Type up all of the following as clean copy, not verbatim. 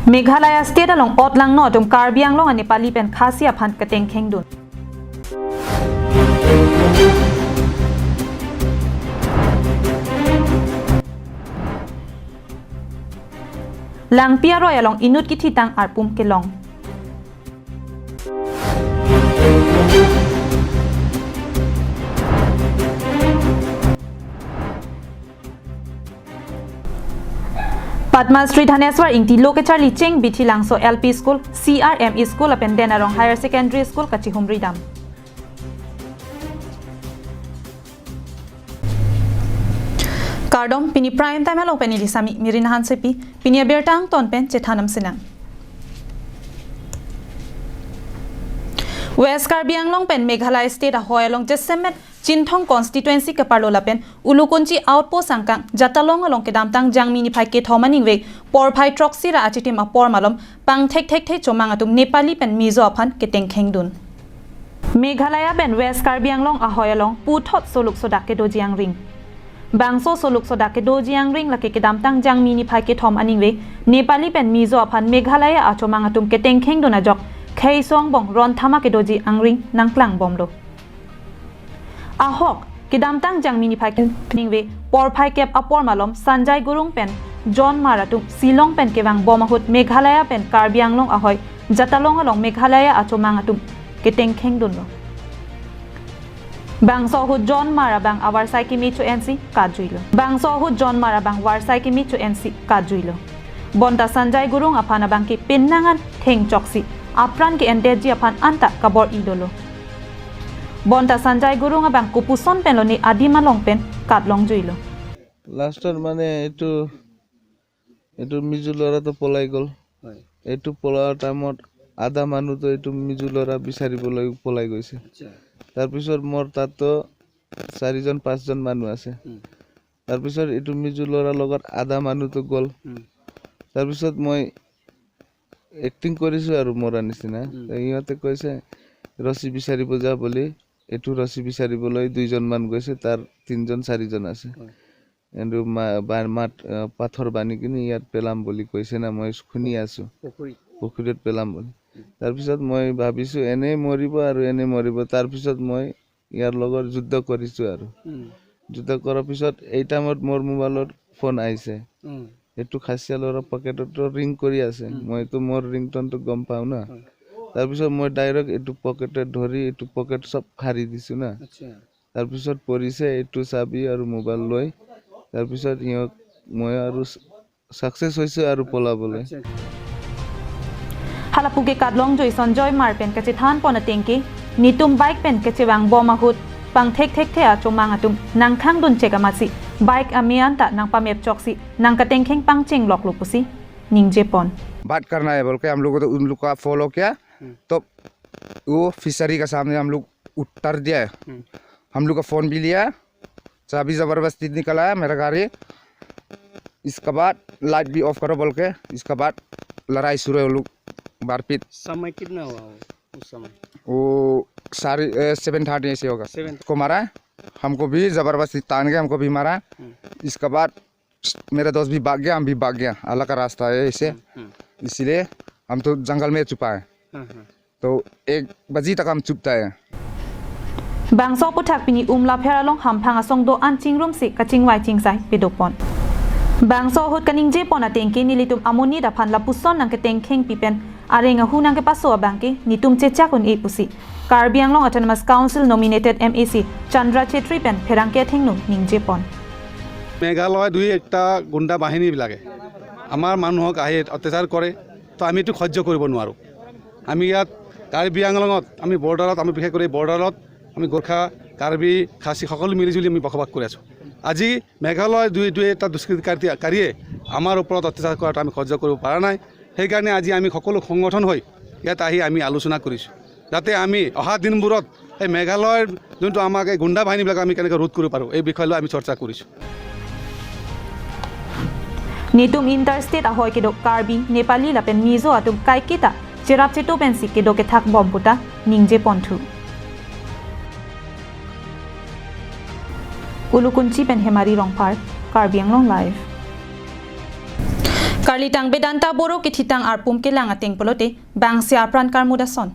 Meghalaya state along Otlang no tum Karbi Anglong and Nepali pen Khasia Phan Kateng Khengdun. Lang Pia Roy along Inut Kititang Arpum Kelong. Padma Street Haneswar Ingti Loke Charlie Cheng Bithi Langso LP School CRME School apen Denarong Higher Secondary School Kachihumri Dam. Kardom pini prime time along peni lisami mirinahan sepi pini bertang ton pen cethanam sinang. West Karbi Anglong pen Meghalaya State a hoyalong Jesemet Chinthong constituency ke parlola pen Ulukunchi outpost angkang Jatalong along ke damtang jangmini phai ke thomaning ve por phai troxy ra achitim a por malom pang thek chomang atum Nepali pen mizo aphan ke tengkhengdun. Meghalaya pen West Karbi Anglong a hoyalong puthot soluk sodak ke dojiang ring. Bangso soluk sodak ke dojiang ring lake ke damtang jangmini phai ke thom aning ve Nepali pen mizo aphan Meghalaya a chomang atum ke tengkhengdun a jok Khay song bong ron thama ke doji angring nangklang bomlo. Ahok kidamtang jangmini phai ningwe por phai kep apor malom Sanjay Gurung pen John Maratum Silong pen kewang bomahut Meghalaya pen Karbi Anglong ahoy Jatalong along Meghalaya achomang atum keteng khengdun lo. Bangso hut John Mara bang awarsai ki michu NC kajuilo. Bangso hut John Mara bang warsai ki michu NC kajuilo. Bonta Sanjay Gurung apana bang ki pinnangan theng choksi apran ke endeji apan anta kabor idolo. Bonta Sanjay Gurung abang kupuson pen lo ni adima long pen katlong juilo. Lastor mane etu mijulora to polai gol. Etu polar timot ada manu to etu mijulora bisariboloi polai goise. Tar pisor mor tato 4 John 5 John manu ase. Tar pisor etu mijulora logot ada manu to gol. Tar pisor moi acting কৰিছো আৰু মৰা নিচিনা ইহঁতে কৈছে ৰসি বিচাৰিব যা বুলি এটু ৰসি বিচাৰিবলৈ দুইজন মান গৈছে তাৰ তিনজন চাৰিজন আছে এন্ডু মাত পাথৰ বানি কিনি ইয়াত পেলাম বুলি কৈছে না মই শুনি আছো পুখুৰীত পেলাম বুলি তাৰ পিছত মই ভাবিছো এনে মৰিব তাৰ পিছত মই ইয়াৰ লগত যুদ্ধ কৰিছো আৰু যুদ্ধ কৰাৰ পিছত এই টাইমত মোৰ মোবাইলত ফোন আহিছে এটু খাসিয়ালৰ পকেটত ৰিং কৰি আছে মই তো মোৰ ৰিংটন তো গম পাও না তাৰ পিছত মই ডাইৰেক্ট এটু পকেটত ধৰি এটু পকেট সব খাৰি দিছো না তাৰ পিছত পৰিছে এটু চাবি আৰু মোবাইল লৈ তাৰ পিছত মই আৰু সাকসেস হৈছে আৰু পলাবলৈ Halapuge katlong joy Sanjoy Mar pen kache than pona tengki nitum bike pen kache wang bomahut pang thek thea chomang atum nangkhang dun chekamasi bike amianta nang pamep choksi nang katengkheng pangcheng lok lupusi ningje pon बात करना है बोल के हम लोग को तो उन लोग का फॉलो किया तो वो फिशरी का सामने हम लोग उतर दिया हम लोग का फोन भी लिया चाबी जबरदस्ती निकला है मेरा गाड़ी इसके बाद लाइट भी ऑफ करो बोल के इसके बाद लड़ाई शुरू है लोग मारपीट समय कितना हुआ उस समय वो 7:30 ऐसे होगा को मारा हमको भी जबरदस्ती तान के हमको भी मारा इसके बाद मेरा दोस्त भी भाग गया हम भी भाग गया अलग का रास्ता है इसे इसलिए हम तो जंगल में छुपा है तो 1 बजे तक हम छुपता है Bangso puthak pini umla pheralong hamphang asong do an chingrum si kaching wai chingsai pedopon Bangso hut kaningje pona tengki nilitum amoni da phan lapuson nang ke tengkheng pipen arenga hu nang ke paso abangki nitum checha kun e pusi Karbi Anglong Autonomous Council nominated MAC Chandra Chetri pen pherangke thengnu ningje pon Meghalaya দুই একটা গুণ্ডা বাহিনী বিলাকে আমাৰ মানুহক আহি অত্যাচাৰ কৰে তো আমি এটো সহ্য কৰিব নোৱাৰো আমি ইয়াত কাৰ্বি আংলঙত আমি বৰ্ডাৰত আমি বিশেষ কৰি বৰ্ডাৰত আমি গোৰ্খা কাৰ্বি খাসী সকলো মিলিজুলি আমি বসবাস কৰি আছো আজি মেঘালয় দুই এটা দুষ্কৃতিকাৰীয়ে আমাৰ ওপৰত অত্যাচাৰ কৰাটো আমি সহ্য কৰিব পৰা নাই সেইকাৰণে আজি আমি সকলো সংগঠন হৈ ইয়াত আহি আমি আলোচনা কৰিছো যাতে আমি অহা দিনবোৰত এই মেঘালয়ৰ যোনটো আমাক এই গুণ্ডা বাহিনীবিলাক আমি কেনেকৈ ৰোধ কৰিব পাৰো এই বিষয়লৈ আমি চৰ্চা কৰিছো Nitum interstate ahoy kedo Karbi Nepali lapen mizo atum kaikita cherap cheto pensi kedo ke thak bomputa ningje ponthu Ulukunchi pen hemari rongpar Karbi Anglong live Karlitang Bedanta Boro kititang arpum kilang ating pelote bang siapran karmudason.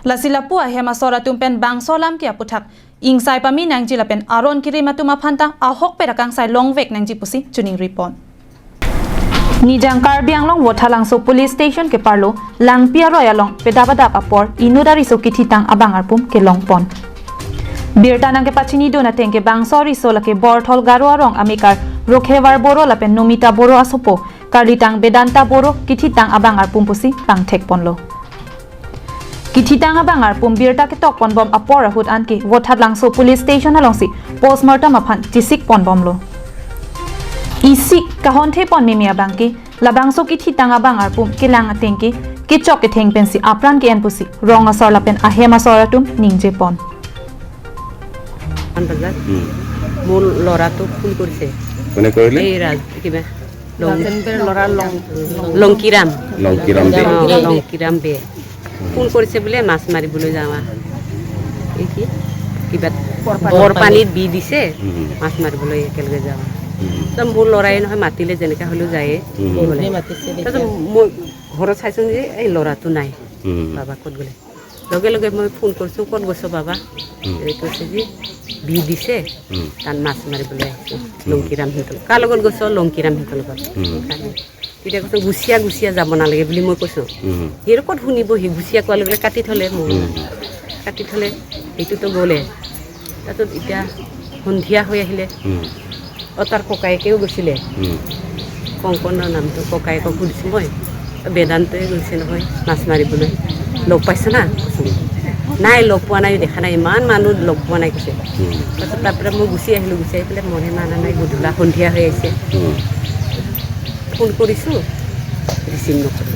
Lasilapua hema sora tumpen bang solam kia putak ingsai pami nang jilapen aron kiri matuma phanta ahok perakang sai longvek nang jipusi tuning report. Nijang Karbiang long Wothalang so police station ke parlo langpia royalong pedabada apor inudari so kititang abang arpum ke longpon. Birtanang ke pachini do na tengke bang sorry so lake borthol garo arong amikar rokhevar boro lapen nomita boro asopo Karlitang Bedanta Boro kititang abang arpum pusi bang tek ponlo. Kititang abang arpum birta ke tok pon bom apor ahut anki Wothalang so police station alongsi postmortem aphan tisik pon bom lo. Isik kahon the pon mimi abang ki labang so kititang abang arpum kilang atengki kichok ke theng pensi apran ke en pusi rong asor lapen ahema soratum ningje pon. মোৰ ল'ৰাটো phone কৰিছে কোনে কৰিলে এই ৰাজ কিবা লংকিৰাম লংকিৰাম বে phone কৰিছে বোলে মাছ মাৰিবলৈ যাওঁ এই কি কিবা বৰ পানীত বি দিছে মাছ মাৰিবলৈ একেলগে যাওঁ মোৰ ল'ৰাই নহয় মাতিলে যেনেকৈ হ'লেও যায় তাৰপিছত মই ঘৰত চাইছোঁ যে এই ল'ৰাটো নাই বাবা ক'ত গ'লে লগে লগে মই ফোন কৰিছোঁ ক'ত গৈছ বাবা কৈছে যে বি দিছে তাত মাছ মাৰিবলৈ আহিছোঁ লংকিৰাম সিহঁতৰ কাৰ লগত গৈছ লংকিৰাম সিহঁতৰ লগত তেতিয়া কৈছোঁ গুচিয়া যাব নালাগে বুলি মই কৈছোঁ সিহঁতৰ ক'ত শুনিব সি গুচিয়া কোৱাৰ লগে লগে কাটি থ'লে মোৰ কাটি থ'লে সেইটোতো গ'লে তাৰপিছত এতিয়া সন্ধিয়া হৈ আহিলে তাৰ ককায়েকেও গৈছিলে কংকনৰ নামটো ককায়েকক সুধিছোঁ মই বেদান্তই গৈছে নহয় মাছ মাৰিবলৈ লগ পাইছ না নাই লগ পোৱা নাই দেখা নাই ইমান মানুহ লগ পোৱা নাই কৈছে তাৰপিছত তাৰপৰা মই গুচি আহিলোঁ গুচি আহি পেলাই মনে মানা নাই গধূলা সন্ধিয়া হৈ আহিছে ফোন কৰিছোঁ ৰিচিভ নকৰে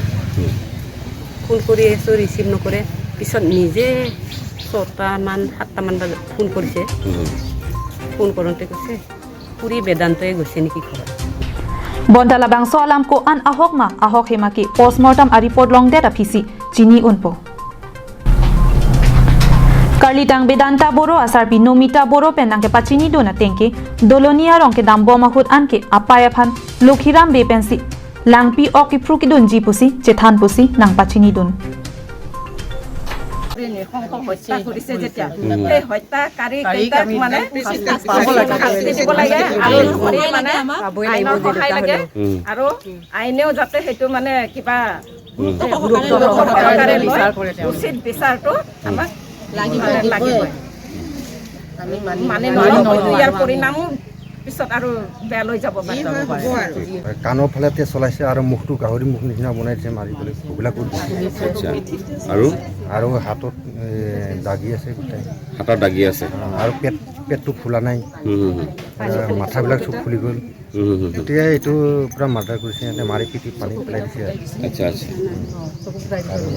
ফোন কৰি আছোঁ ৰিচিভ নকৰে পিছত নিজে 7টামান বজাত ফোন কৰিছে ফোন কৰোঁতে কৈছে পুৰি বেদান্তই গৈছে নেকি ঘৰত Bondala bang soalam ko an ahok ma ahok hemaki postmortem a report long data phisi chini unpo. Karlitang Bedanta Boro asar nomita Boro penang ke pachini do na tengke dolonia rong ke dambo mahut anke apaya phan lokhiram be pensi langpi oki pruki dun ji pusi chethan pusi nang pachini dun. হত্যা কৰিছে যেতিয়া সেই হত্যাকাৰী কেইটাক মানে শাস্তি দিব লাগে আৰু মানে আইনৰ সহায় লাগে আৰু আইনেও যাতে সেইটো মানে কিবা উচিত বিচাৰটো আমাক লাগিব মানে ইয়াৰ পৰিণামো পিছত আৰু বেয়া লৈ যাব পাৰে কাণৰ ফালে তেজ চলাইছে আৰু মুখটো গাহৰি মুখ নিচিনা বনাই দিছে মাৰিবলৈ সেইবিলাক আৰু হাতত দাগি আছে গোটাই হাতৰ দাগি আছে আৰু পেটটো ফুলা নাই মাথাবিলাক চব ফুলি গ'ল গতিকে এইটো পূৰা মাৰ্ডাৰ কৰিছে সিহঁতে মাৰি পিটি পানী পেলাই দিছে আচ্ছা আচ্ছা আৰু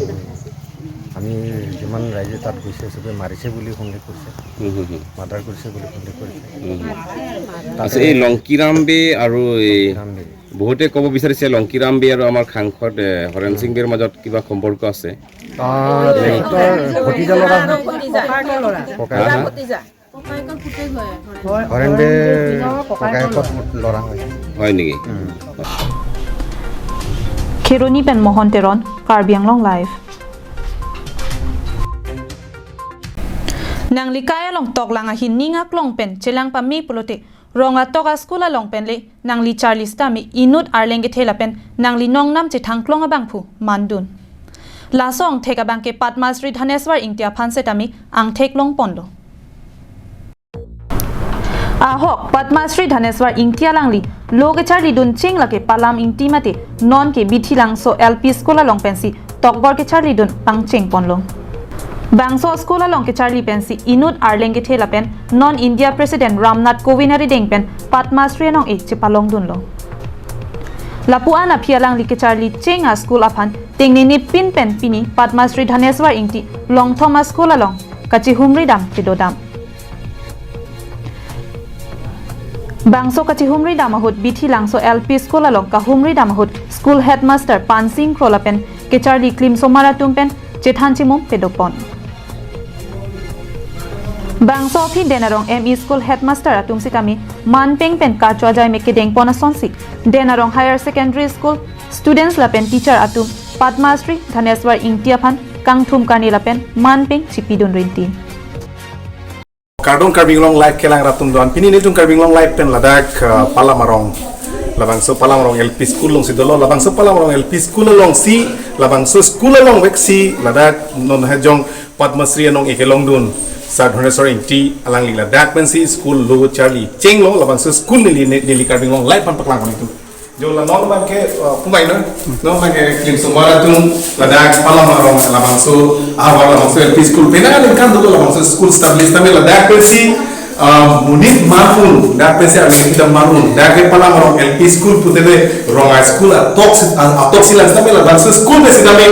আমি যিমান ৰাইজে তাত গৈছে চবে মাৰিছে বুলি সন্দেহ কৰিছে মাৰ্ডাৰ কৰিছে বুলি সন্দেহ কৰিছে আচ্ছা এই লংকিৰাম বে আৰু বহুতে ক'ব বিচাৰিছে লংকিৰাম বে আৰু আমাৰ সাংসদ হৰেণ সিং বেৰ মাজত কিবা সম্পৰ্ক আছে ভতিজা ল'ৰা হৰেণ বে ককায়েকৰ ল'ৰা হয় নেকি Kheroni pen mohon teron Karbiang long live. Nang likaya long tok lang a hiningak long pen chelang pa mi pulote ronga toka skula long pen le nang li charlista mi inut arlenge thela pen nang li nong nam che thangklong abang phu mandun la song theka bang ke Padmasri Dhaneswar ingtia phansetami ang thek long pondo ahok Padmasri Dhaneswar ingtia langli loge charli dun ching lake palam ingti mate non ke bithi lang so LP skola long pensi tokbor ke charli dun pang ching ponlo Bangso Skola long ke Charlie Pensi inut arlenge thela pen non India President Ramnath Kovinari dengpen Padmasri nong e chipalong dunlo Lapuan a phialang li ke Charlie chenga school aphan tengni ni pin pen pini Padmasri Dhaneswar ingti long Thomas Skola long kachi humri dam tidodam Bangso kachi humri dam ahut bithi langso LP Skola long ka humri dam ahut school headmaster Pansing Krola pen ke Charlie Klim Somara tumpen chethanchimum pedopon Bangso phi denarong ME school headmaster atum sitami manpeng pen ka chwa jai meke deng pona sonsi denarong higher secondary school students lapen teacher atum Padmasri Dhaneswar Ingtiaphan Kangthum Karni lapen Manping Chipidun Rinti Kardong Karbinglong live kelang ratung doan pini ni tung Karbinglong live pen ladak Palamarong labang so Palamarong LP school long si dolo labang so Palamarong LP school long si labang so school long veksi ladak non hajong Padmasri anong ikelong dun sa Dhaneswar Ingti alang li ladak pen si school lo Charlie Chenglong labang so school nili Karbinglong live pan paklang kon itu जो लनों में के पुमाई ना नों में के clip सुमारा तुम लद्दाख पलामारों लबांसो आवार लबांसो LP school पे ना लेकिन दो लबांसो स्कूल स्टैब्लिश तमें लद्दाख पे सी मुनित मारून लद्दाख पे से अभी किधर मारून लद्दाख के पलामारों एलपी स्कूल पुते में रोंगा स्कूल अतोक्सी लंच तमें लबांसो स्कूल पे सी तमें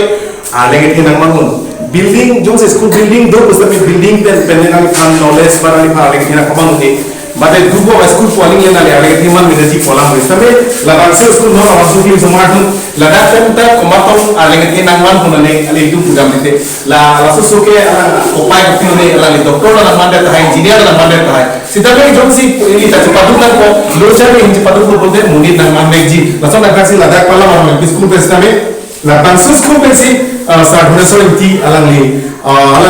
लेकिन हिंदू मारून बिल्डिंग जो से स्कूल बिल्डिंग दो पुस्तक में बिल्डिंग पे पहले ना लिखा नॉलेज पर लिखा लेकिन हिंदू कमांड होती बातें दूसरों का स्कूल पॉलिंग लेना ले आले कि मन में जी पॉलाम है तबे लगांसे स्कूल नॉन आवाज़ की समाटन लद्दाख तक तक कमातों आले कि नांगमान होने आले itu program itu la langsung suke opai kita ni आले doktor dalam mandar tahai engineer dalam mandar tahai siapa yang jom si ini tak cepat tu kan ko luar ni ini cepat tu boleh muni naंगमान में जी langsung nak si Ladakh पला मारो कि school पे तबे लगांसे school पे si Dhaneswar Ingti alang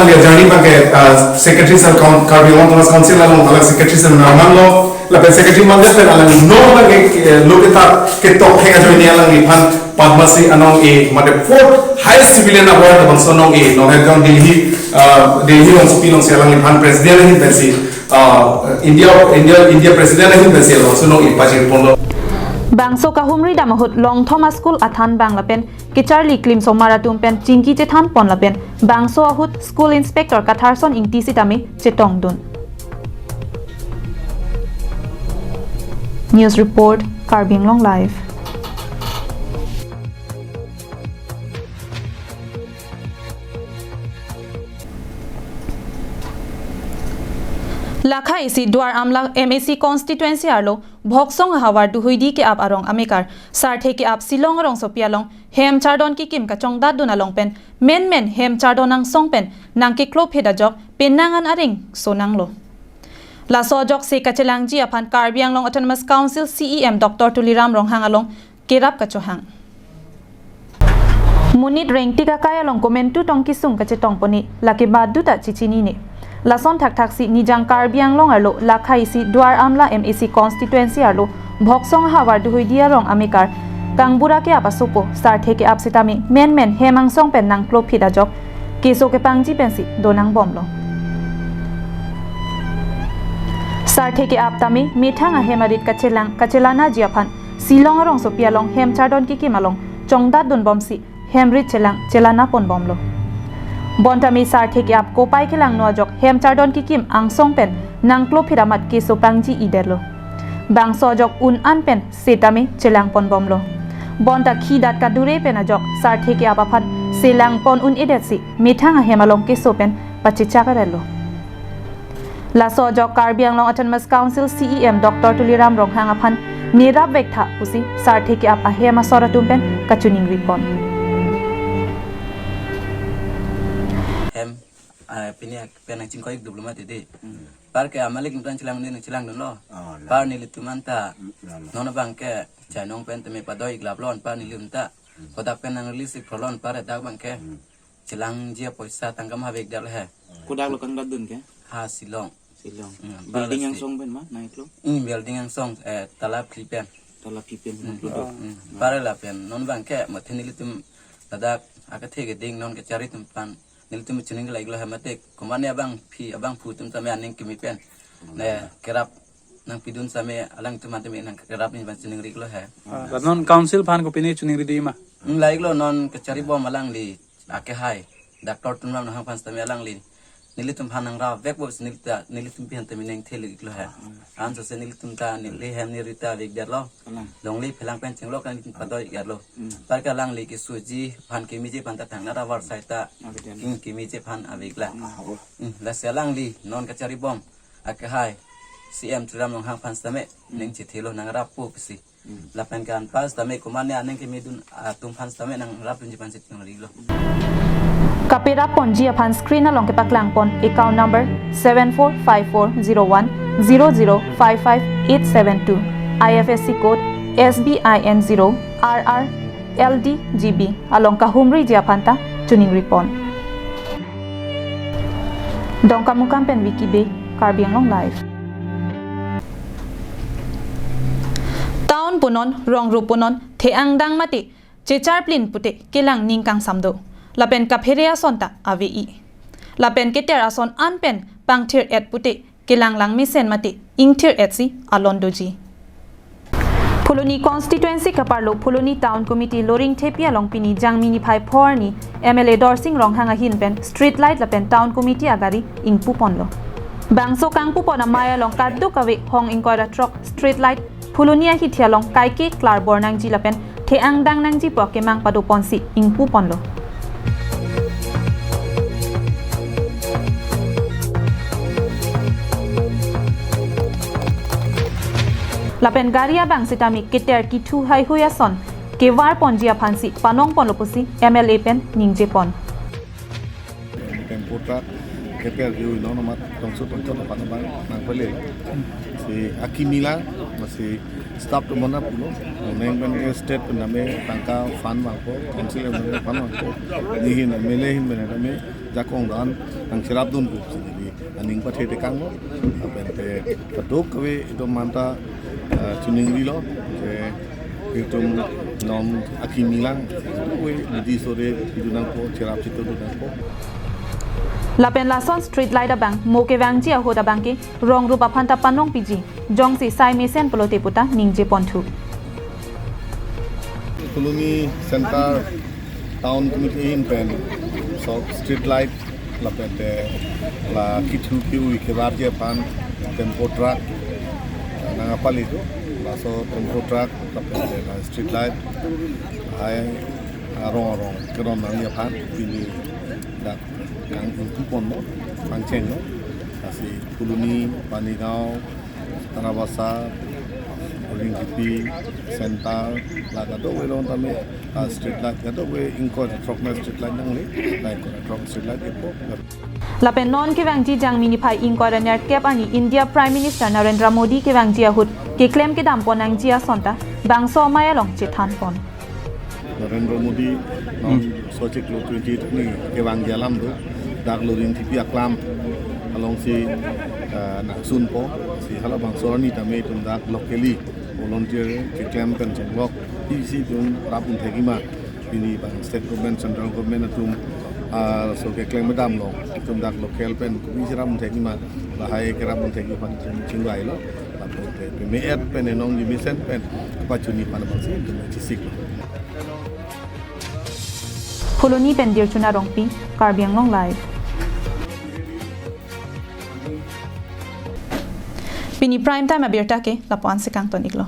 dia jani pakai secretary sel Karbinglong Thomas Council alang secretary sel normal lo lapen secretary mandar per alang no pakai lo kita ketok hega jo ini alang ipan Padmasri anong made fourth highest civilian award abang sonong Northern Delhi long pilong sialang ipan president ini versi India president ini versi abang sonong pajir pondo Bangso kahumri damahut Long Thomas School athan bang lapen Kicharli Klim Somara tumpen Chinki Chethan pon lapen Bangso ahut School Inspector Katharson Ingti Sitami Chetong dun News Report Karbinglong Live लाखा इसी द्वार Amla MAC constituency आलो भोक्सोंग हवार दुहुईदी के आप आरोंग अमेकार सार्थे के आप सिलोंग रोंग सोपियालोंग हेम चार्डोन की किम का चोंगदा दुना लोंग पेन मेन हेम चार्डोनांग सोंग पेन नांग के क्लोप हेदा जॉक पेन नांगन अरिंग सोनांग लो लासो जॉक से कचेलांग जी अपन Karbi Anglong autonomous council CEM doctor Tuliram Ronghang आलोंग केराप कचोहांग मुनिट रेंगटी का कायालोंग कोमेंटू टोंकी सुंग कचे टोंगपोनी लाके बादू ता चिचिनी ने लासन थाक थाकसी निजांग कार्बी आंगलोंग आलो लाखा इसी द्वार आमला MAC constituency आलो भोक्सोंग हवार दुहुईदिया रोंग अमेकार कांगबुरा के आपसोपो सार्थे के आपसितामी मेन हेमांगसोंग पेन नांग क्लोप हिदा जॉक केसो के पांगजी पेंसी दोनांग बॉम्बलो सार्थे के आपतामी मेठांग हेमारित कचेलाना जियाफान सिलोंग रोंग सोपियालोंग हेम चार्डोन की किमालोंग चोंगदा दुन बॉम्सी हेमरित चेलाना पोन बॉम्बलो Bontami सार्थे के आप कोपाई के लांग नोजोक हेम चार्डोन की किम आंगसोंग पेन नांगक्लो फिरामत केसो पांगजी इडेलो बांगसो जॉक उन अन पेन सेटामी चेलांग पोन बॉम्बलो बोंता खीदात का दुरे पेन जॉक सार्थे के आप अपन सेलांग पोन उन इडेसी मेठांग हेमालोंग केसो पेन पचिचा करेलो लासो जॉक Karbi Anglong autonomous council CEM doctor Tuliram Ronghang अपन नेराब वेक्था उसी सार्थे के आप हेमा सोरातुम पेन कचुनिंग रिपोन Pini penang cingkoi diplomat itu, par ke amalik mungkin cilang dulu, par nilituman ta, nona bangke janong pen teme padoi glablon par nilimta, kodak penang lisi prolon par edak bangke, cilang dia poisa tangkam habek dal he. Kodak lo kang dadun ke? Ha silong. Building yang song pen mah, naik lo? Building yang song, talap klipen. Par la pen, non bangke, matin nilitum, tadak akathe ding non ke cari tempan. Nilitum cining lagi lah mate komane abang putum tame aning kemipen ne kerap nang pidun same alang tu mate nang kerap ni ban cining rig lo hai non council fan ko pini cining ri ma lagi lo non kecari bom alang li ake hai doctor tunam nang fan tame alang li nilitum fan nang ra vek bo nilitum pian tame nang theli lo hai an se nilitum ta nili hem ni rita vek dar lo long li phelang pen ching lo kan padoi gar lo par ka lang li ki suji fan ki mi je pan ta thang na ra war sai ta king ki mi je fan avik la selang li non ka cari bom ake hai CM turam nong hang fan tame neng chi thelo nang ra pu pisi la pen kan pas tame kumane aneng ki mi dun tum fan tame nang ra pun ji pan sit ri lo Kapera ponji upon screen along ke paklang pon account number 74540100558872 IFSC code SBIN0RR LDGB along kahumri jiapanta tuning ripon dong kamukam pen wiki be Karbi Anglong live town punon rong rupunon theang dang mati chechar plin pute kelang ningkang samdo lapen kapheria sonta AVI lapen keter ason anpen pangthir et pute kelang lang misen mati ingthir etsi alondoji Puloni constituency kaparlo Puloni town committee loring thepia longpini jangmini phai phorni MLA Dorsing rong hanga hinpen street light lapen town committee agari ingpu ponlo bangso kangpu pona maya long kaddu kawe hong ingkora truck street light Pulunia hithia long kaike klar bornang ji lapen theang dang nang ji pokemang pado ponsi ingpu ponlo lapen garia bang sitami keter ki thu hai hoya son kewar ponjia phansi panong ponlopusi MLA pen ningje pon Tempota keter hiu no mat tongsu tonton panabang nang pele si akimila masih stop to mana pulo neng ben state name tangka fan mako council name fan mako nihin MLA hin ben name jakong dan ang sirap dun ku jadi aning pathe te kang apente patok we itu manta tuning dilo je itu nom akimilang we di sore idunang ko sirap situ dunang ko lapen lason street light abang moke wangji ahoda bangke rong rupa phanta panong piji jongsi sai mesen polote puta ningje pontu Puloni center town committee in pen so street light lapete la kitu kiu kebarje pan tempo truck nangapali tu la so tempo truck lapete la street light ai rong keron nang pan ini dak yang untuk pon mo panceng no kasi Puloni Panigao Tanabasa Oring Kipi Sental laga do we lon tame street light gato we inko truck street light nang le like truck street light epo lapen non ke wangji jangmini phai ingkora ner cap ani India Prime Minister Narendra Modi ke wangji ahut ke claim ke dam ponang jia sonta bangso maya long chethan pon Narendra Modi non sochik lo 20 ni ke wang jalam do dak lorin tipi aklam along si nak sun po si hala bangso ni tame tum dak locally volunteer ke claim kan jenglok isi tum rapun thegima ini bang state government central government tum so ke claim madam lo tum dak local pen isi rapun thegima bahai ke rapun thegi pan chingwai lo apote me et pen enong di misen pen pachuni pan bangsi tum chisik Puloni pendir chuna rongpi Karbi Anglong live Pini prime time abirta ke lapuan sekang ton iglo